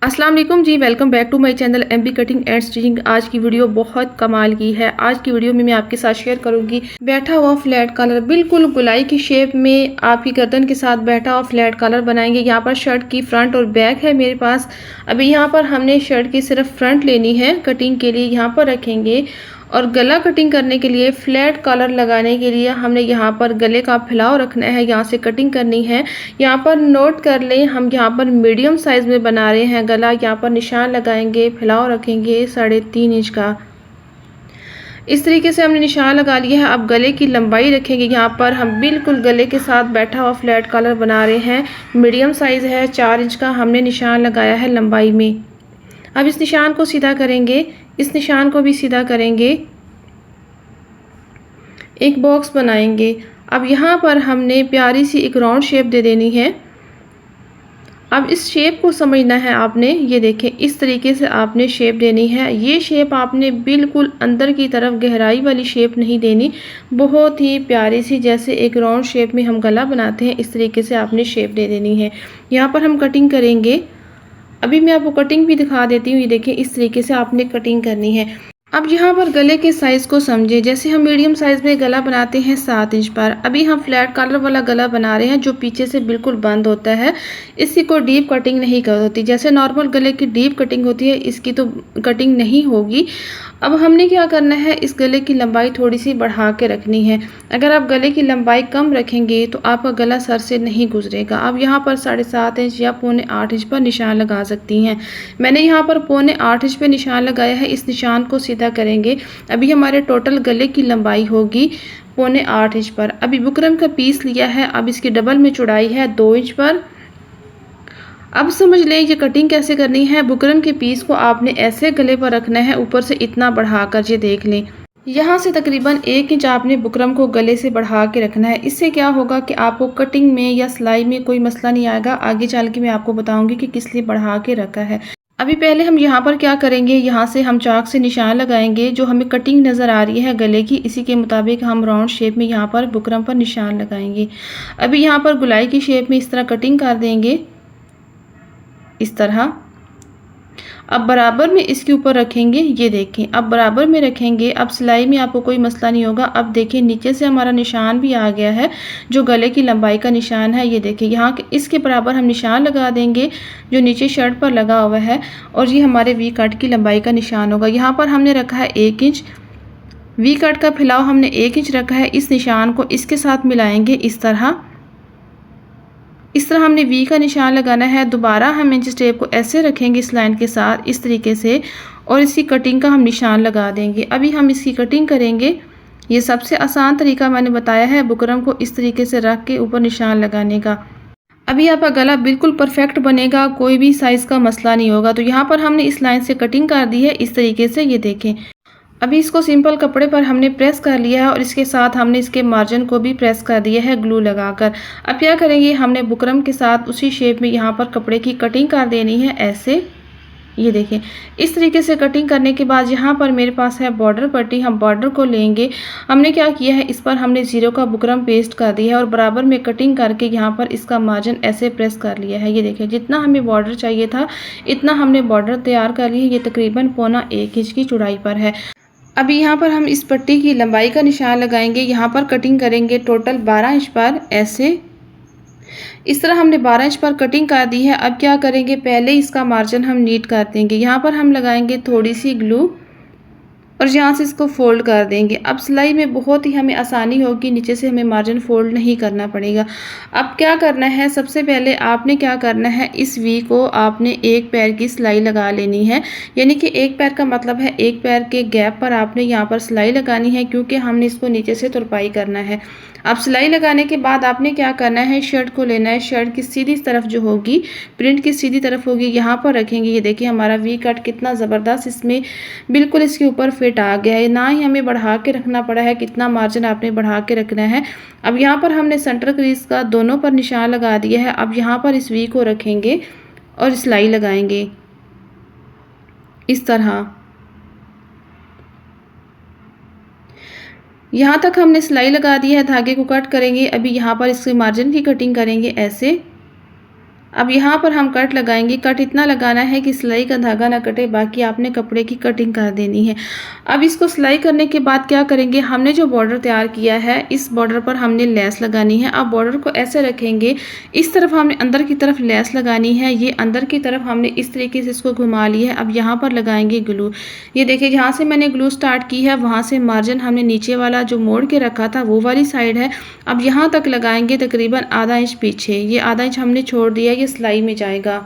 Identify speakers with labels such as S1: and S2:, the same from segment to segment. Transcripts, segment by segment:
S1: अस्सलाम वालेकुम जी, welcome back to my channel MB cutting and stitching. आज की वीडियो बहुत कमाल की है। आज की वीडियो में मैं आपके साथ शेयर करूंगी बैठा हुआ फ्लैट कॉलर, बिल्कुल गुलाई की शेप में आपकी गर्दन के साथ बैठा हुआ फ्लैट कॉलर बनाएंगे। यहाँ पर शर्ट की फ्रंट और बैक है मेरे पास। अभी यहाँ पर हमने शर्ट की सिर्फ फ्रंट लेनी है कटिंग के लिए, यहाँ पर रखेंगे। और गला कटिंग करने के लिए, फ्लैट कॉलर लगाने के लिए हमने यहाँ पर गले का फैलाव रखना है, यहाँ से कटिंग करनी है। यहाँ पर नोट कर लें, हम यहाँ पर मीडियम साइज में बना रहे हैं गला। यहाँ पर निशान लगाएंगे, फैलाव रखेंगे 3.5 इंच का। इस तरीके से हमने निशान लगा लिया है। अब गले की लंबाई रखेंगे। यहाँ पर हम बिल्कुल गले के साथ बैठा हुआ फ्लैट कॉलर बना रहे हैं। मीडियम साइज है, 4 इंच का हमने निशान लगाया है लंबाई में। अब इस निशान को सीधा करेंगे, इस निशान को भी सीधा करेंगे, एक बॉक्स बनाएंगे। अब यहाँ पर हमने प्यारी सी एक राउंड शेप दे देनी है। अब इस शेप को समझना है आपने, ये देखें इस तरीके से आपने शेप देनी है। ये शेप आपने बिल्कुल अंदर की तरफ गहराई वाली शेप नहीं देनी, बहुत ही प्यारी सी, जैसे एक राउंड शेप में हम गला बनाते हैं इस तरीके से आपने शेप दे देनी है। यहाँ पर हम कटिंग करेंगे। अभी मैं आपको कटिंग भी दिखा देती हूँ। ये देखिए इस तरीके से आपने कटिंग करनी है। अब यहाँ पर गले के साइज़ को समझे। जैसे हम मीडियम साइज़ में गला बनाते हैं 7 इंच पर, अभी हम फ्लैट कॉलर वाला गला बना रहे हैं जो पीछे से बिल्कुल बंद होता है। इसकी कोई डीप कटिंग नहीं कर होती, जैसे नॉर्मल गले की डीप कटिंग होती है, इसकी तो कटिंग नहीं होगी। अब हमने क्या करना है, इस गले की लंबाई थोड़ी सी बढ़ा के रखनी है। अगर आप गले की लंबाई कम रखेंगे तो आपका गला सर से नहीं गुजरेगा। आप यहाँ पर 7.5 इंच या 7.25 इंच पर निशान लगा सकती हैं। मैंने यहाँ पर 7.25 इंच पे निशान लगाया है। इस निशान को सीधा करेंगे। अभी हमारे टोटल गले की लंबाई होगी 7.25 इंच पर। अभी बुकरम का पीस लिया है, अब इसकी डबल में चौड़ाई है 2 इंच पर। अब समझ लें ये कटिंग कैसे करनी है। बुकरम के पीस को आपने ऐसे गले पर रखना है, ऊपर से इतना बढ़ाकर, ये देख लें यहाँ से तकरीबन 1 इंच आपने बुकरम को गले से बढ़ा के रखना है। इससे क्या होगा कि आपको कटिंग में या सिलाई में कोई मसला नहीं आएगा। आगे चल के मैं आपको बताऊंगी कि किस लिए बढ़ा के रखा है। अभी पहले हम यहाँ पर क्या करेंगे, यहाँ से हम चाक से निशान लगाएंगे। जो हमें कटिंग नज़र आ रही है गले की, इसी के मुताबिक हम राउंड शेप में यहाँ पर बुकरम पर निशान लगाएंगे। अभी यहाँ पर गुलाई की शेप में इस तरह कटिंग कर देंगे, इस तरह। अब बराबर में इसके ऊपर रखेंगे, ये देखें अब बराबर में रखेंगे। अब सिलाई में आपको कोई मसला नहीं होगा। अब देखें नीचे से हमारा निशान भी आ गया है, जो गले की लंबाई का निशान है। ये देखें यहाँ के इसके बराबर हम निशान लगा देंगे जो नीचे शर्ट पर लगा हुआ है, और ये हमारे वी कट की लंबाई का निशान होगा। यहाँ पर हमने रखा है 1 इंच, वी कट का फैलाव हमने 1 इंच रखा है। इस निशान को इसके साथ मिलाएंगे, इस तरह हमने वी का निशान लगाना है। दोबारा हम इंच टेप को ऐसे रखेंगे इस लाइन के साथ, इस तरीके से, और इसकी कटिंग का हम निशान लगा देंगे। अभी हम इसकी कटिंग करेंगे। ये सबसे आसान तरीका मैंने बताया है, बुकरम को इस तरीके से रख के ऊपर निशान लगाने का। अभी आपका गला बिल्कुल परफेक्ट बनेगा, कोई भी साइज़ का मसला नहीं होगा। तो यहाँ पर हमने इस लाइन से कटिंग कर दी है इस तरीके से, ये देखें। अभी इसको सिंपल कपड़े पर हमने प्रेस कर लिया है, और इसके साथ हमने इसके मार्जिन को भी प्रेस कर दिया है ग्लू लगाकर। अब क्या करेंगे, हमने बुकरम के साथ उसी शेप में यहाँ पर कपड़े की कटिंग कर देनी है, ऐसे। ये देखें इस तरीके से कटिंग करने के बाद यहाँ पर मेरे पास है बॉर्डर पट्टी। हम बॉर्डर को लेंगे। हमने क्या किया है, इस पर हमने 0 का बुकरम पेस्ट कर दिया है, और बराबर में कटिंग करके यहाँ पर इसका मार्जिन ऐसे प्रेस कर लिया है। ये देखें जितना हमें बॉर्डर चाहिए था इतना हमने बॉर्डर तैयार कर लिया। ये तकरीबन 1.25 इंच की चौड़ाई पर है। अभी यहाँ पर हम इस पट्टी की लंबाई का निशान लगाएंगे। यहाँ पर कटिंग करेंगे टोटल 12 इंच पर, ऐसे। इस तरह हमने 12 इंच पर कटिंग कर दी है। अब क्या करेंगे, पहले इसका मार्जिन हम नीट कर देंगे। यहाँ पर हम लगाएंगे थोड़ी सी ग्लू, और यहाँ से इसको फोल्ड कर देंगे। अब सिलाई में बहुत ही हमें आसानी होगी, नीचे से हमें मार्जिन फोल्ड नहीं करना पड़ेगा। अब क्या करना है, सबसे पहले आपने क्या करना है, इस वी को आपने एक पैर की सिलाई लगा लेनी है। यानी कि एक पैर का मतलब है एक पैर के गैप पर आपने यहाँ पर सिलाई लगानी है, क्योंकि हमने इसको नीचे से तुरपाई करना है। अब सिलाई लगाने के बाद आपने क्या करना है, शर्ट को लेना है। शर्ट की सीधी तरफ जो होगी, प्रिंट की सीधी तरफ होगी, यहाँ पर रखेंगे। ये देखिए हमारा वी कट कितना ज़बरदस्त इसमें बिल्कुल इसके ऊपर फिट आ गया है। ना ही हमें बढ़ा के रखना पड़ा है, कितना मार्जिन आपने बढ़ा के रखना है। अब यहाँ पर हमने सेंटर क्रीज का दोनों पर निशान लगा दिया है। अब यहाँ पर इस वी को रखेंगे और सिलाई लगाएंगे इस तरह। यहाँ तक हमने सिलाई लगा दी है, धागे को कट करेंगे। अभी यहाँ पर इसके मार्जिन की कटिंग करेंगे, ऐसे। अब यहाँ पर हम कट लगाएंगे। कट इतना लगाना है कि सिलाई का धागा ना कटे, बाकी आपने कपड़े की कटिंग कर देनी है। अब इसको सिलाई करने के बाद क्या करेंगे, हमने जो बॉर्डर तैयार किया है इस बॉर्डर पर हमने लेस लगानी है। अब बॉर्डर को ऐसे रखेंगे, इस तरफ हमने अंदर की तरफ लेस लगानी है। ये अंदर की तरफ हमने इस तरीके से इसको घुमा लिया है। अब यहाँ पर लगाएंगे ग्लू। ये देखिए जहाँ से मैंने ग्लू स्टार्ट की है वहाँ से मार्जिन हमने नीचे वाला जो मोड़ के रखा था वो वाली साइड है। अब यहाँ तक लगाएंगे तकरीबन आधा इंच पीछे। ये आधा इंच हमने छोड़ दिया, ये सिलाई में जाएगा।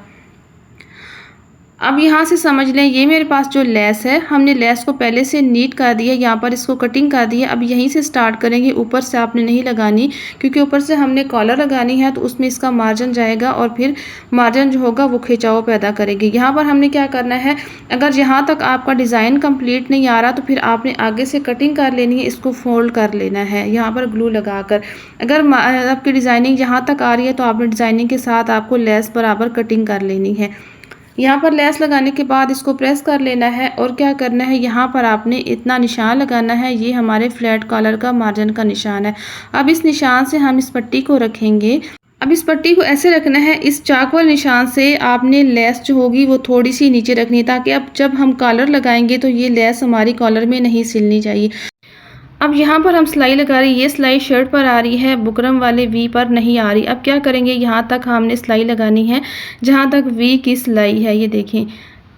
S1: अब यहाँ से समझ लें, ये मेरे पास जो लेस है, हमने लेस को पहले से नीट कर दिया, यहाँ पर इसको कटिंग कर दी है। अब यहीं से स्टार्ट करेंगे, ऊपर से आपने नहीं लगानी, क्योंकि ऊपर से हमने कॉलर लगानी है तो उसमें इसका मार्जिन जाएगा और फिर मार्जिन जो होगा वो खिंचाव पैदा करेगी। यहाँ पर हमने क्या करना है, अगर यहाँ तक आपका डिज़ाइन कंप्लीट नहीं आ रहा तो फिर आपने आगे से कटिंग कर लेनी है, इसको फोल्ड कर लेना है यहाँ पर ग्लू लगा कर। अगर आपकी डिज़ाइनिंग यहाँ तक आ रही है तो आपने डिज़ाइनिंग के साथ आपको लेस बराबर कटिंग कर लेनी है। यहाँ पर लेस लगाने के बाद इसको प्रेस कर लेना है और क्या करना है, यहाँ पर आपने इतना निशान लगाना है, ये हमारे फ्लैट कॉलर का मार्जिन का निशान है। अब इस निशान से हम इस पट्टी को रखेंगे। अब इस पट्टी को ऐसे रखना है, इस चाक वाले निशान से आपने लेस जो होगी वो थोड़ी सी नीचे रखनी है, ताकि अब जब हम कॉलर लगाएंगे तो ये लेस हमारी कॉलर में नहीं सिलनी चाहिए। अब यहाँ पर हम सिलाई लगा रही है, ये सिलाई शर्ट पर आ रही है, बुकरम वाले वी पर नहीं आ रही। अब क्या करेंगे, यहाँ तक हमने सिलाई लगानी है जहाँ तक वी की सिलाई है। ये देखें,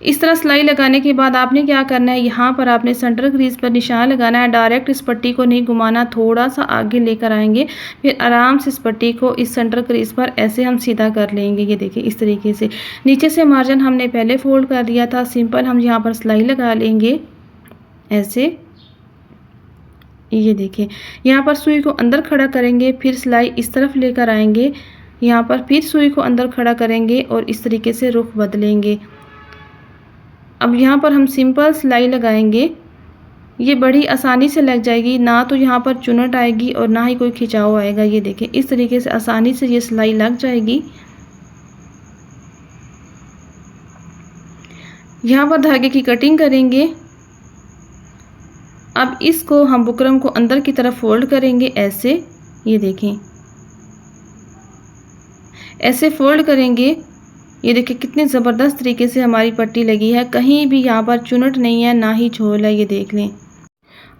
S1: इस तरह सिलाई लगाने के बाद आपने क्या करना है, यहाँ पर आपने सेंटर क्रीज पर निशान लगाना है। डायरेक्ट इस पट्टी को नहीं घुमाना, थोड़ा सा आगे लेकर आएंगे, फिर आराम से इस पट्टी को इस सेंटर क्रीज पर ऐसे हम सीधा कर लेंगे। ये देखिए इस तरीके से। नीचे से मार्जिन हमने पहले फोल्ड कर दिया था, सिंपल हम यहाँ पर सिलाई लगा लेंगे ऐसे। ये देखें, यहाँ पर सुई को अंदर खड़ा करेंगे, फिर सिलाई इस तरफ लेकर आएंगे, यहाँ पर फिर सुई को अंदर खड़ा करेंगे और इस तरीके से रुख बदलेंगे। अब यहाँ पर हम सिंपल सिलाई लगाएंगे, ये बड़ी आसानी से लग जाएगी, ना तो यहाँ पर चुनट आएगी और ना ही कोई खिंचाव आएगा। ये देखें इस तरीके से आसानी से ये सिलाई लग जाएगी। यहाँ पर धागे की कटिंग करेंगे। अब इसको हम बुकरम को अंदर की तरफ फोल्ड करेंगे ऐसे। ये देखें ऐसे फोल्ड करेंगे। ये देखिए कितने ज़बरदस्त तरीके से हमारी पट्टी लगी है, कहीं भी यहाँ पर चुनट नहीं है ना ही झोल है। ये देख लें।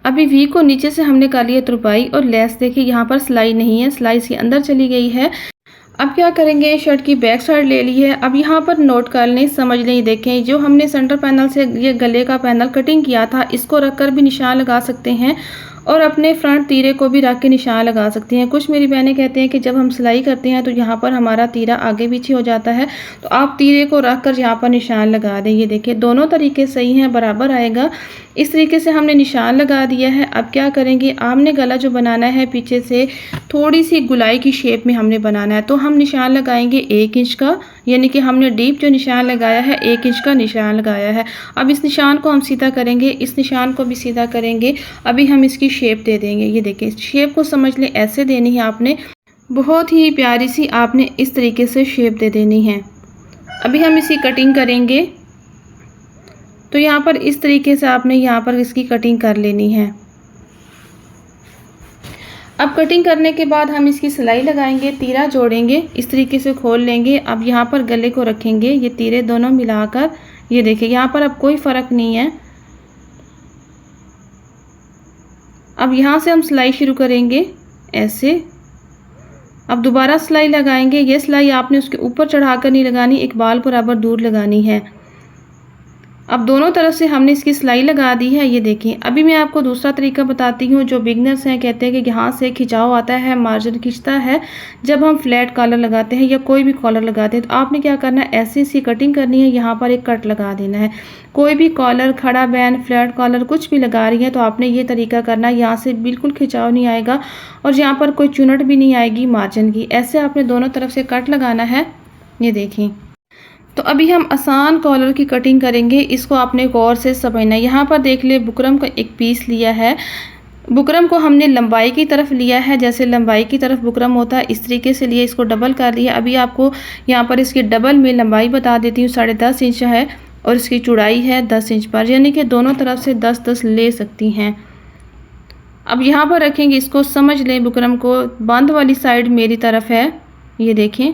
S1: अभी वी को नीचे से हमने कर लिया तुरपाई और लेस देखिए यहाँ पर सिलाई नहीं है, सिलाई इसके अंदर चली गई है। अब क्या करेंगे, शर्ट की बैक साइड ले ली है। अब यहाँ पर नोट कर लें, समझ लें। देखें जो हमने सेंटर पैनल से ये गले का पैनल कटिंग किया था, इसको रखकर भी निशान लगा सकते हैं और अपने फ्रंट तीरे को भी रख के निशान लगा सकती हैं। कुछ मेरी बहनें कहते हैं कि जब हम सिलाई करते हैं तो यहाँ पर हमारा तीरा आगे पीछे हो जाता है, तो आप तीरे को रख कर यहाँ पर निशान लगा दें। ये देखिए दोनों तरीके सही हैं, बराबर आएगा। इस तरीके से हमने निशान लगा दिया है। अब क्या करेंगे, आपने गला जो बनाना है पीछे से थोड़ी सी गुलाई की शेप में हमने बनाना है, तो हम निशान लगाएंगे 1 इंच का, यानी कि हमने डीप जो निशान लगाया है 1 इंच का निशान लगाया है। अब इस निशान को हम सीधा करेंगे, इस निशान को भी सीधा करेंगे। अभी हम इसकी शेप दे देंगे। ये देखिए शेप को समझ लें, ऐसे देनी है आपने, बहुत ही प्यारी सी आपने इस तरीके से शेप दे देनी है। अभी हम इसी कटिंग करेंगे, तो यहाँ पर इस तरीके से आपने यहाँ पर इसकी कटिंग कर लेनी है। अब कटिंग करने के बाद हम इसकी सिलाई लगाएंगे, तीरा जोड़ेंगे, इस तरीके से खोल लेंगे। अब यहाँ पर गले को रखेंगे, ये तीरे दोनों मिलाकर। ये देखिए यहाँ पर अब कोई फ़र्क नहीं है। अब यहाँ से हम सिलाई शुरू करेंगे ऐसे। अब दोबारा सिलाई लगाएंगे। ये सिलाई आपने उसके ऊपर चढ़ाकर नहीं लगानी, एक बाल बराबर दूर लगानी है। अब दोनों तरफ से हमने इसकी सिलाई लगा दी है। ये देखें। अभी मैं आपको दूसरा तरीका बताती हूँ। जो बिगनर्स हैं कहते हैं कि यहाँ से खिंचाव आता है, मार्जिन खिंचता है जब हम फ्लैट कॉलर लगाते हैं या कोई भी कॉलर लगाते हैं, तो आपने क्या करना है, ऐसी सी कटिंग करनी है, यहाँ पर एक कट लगा देना है। कोई भी कॉलर, खड़ा बैन, फ्लैट कॉलर कुछ भी लगा रही है तो आपने ये तरीका करना है, यहाँ से बिल्कुल खिंचाव नहीं आएगा और यहाँ पर कोई चुनट भी नहीं आएगी मार्जिन की। ऐसे आपने दोनों तरफ से कट लगाना है। ये देखें। तो अभी हम आसान कॉलर की कटिंग करेंगे, इसको आपने गौर से समझना है। यहाँ पर देख ले, बुकरम का एक पीस लिया है। बुकरम को हमने लंबाई की तरफ लिया है, जैसे लंबाई की तरफ बुकरम होता है इस तरीके से लिए, इसको डबल कर लिया। अभी आपको यहाँ पर इसकी डबल में लंबाई बता देती हूँ, 10.5 इंच है और इसकी चौड़ाई है 10 इंच पर, यानी कि दोनों तरफ से 10-10 ले सकती हैं। अब यहाँ पर रखेंगे, इसको समझ लें। बुकरम को बंद वाली साइड मेरी तरफ है। ये देखें,